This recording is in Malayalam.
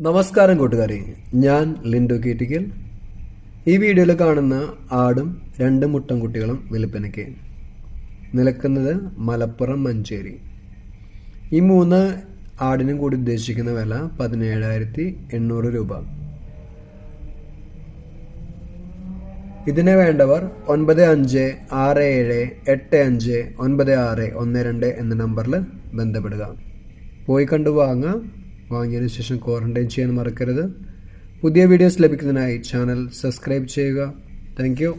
നമസ്കാരം കൂട്ടുകാരെ, ഞാൻ ലിൻഡോ കീറ്റിക്കൽ. ഈ വീഡിയോയിൽ കാണുന്ന ആടും 2 മുട്ടൻകുട്ടികളും വിൽപ്പനയ്ക്ക്. നിൽക്കുന്നത് മലപ്പുറം മഞ്ചേരി. ഈ 3 ആടിനും കൂടി ഉദ്ദേശിക്കുന്ന വില 17,800 രൂപ. ഇതിനെ വേണ്ടവർ 9567859612 എന്ന നമ്പറിൽ ബന്ധപ്പെടുക. പോയി കണ്ടു വാങ്ങിയതിനു ശേഷം ക്വാറന്റൈൻ ചെയ്യാൻ മറക്കരുത്. പുതിയ വീഡിയോസ് ലഭിക്കുന്നതിനായി ചാനൽ സബ്സ്ക്രൈബ് ചെയ്യുക. Thank you.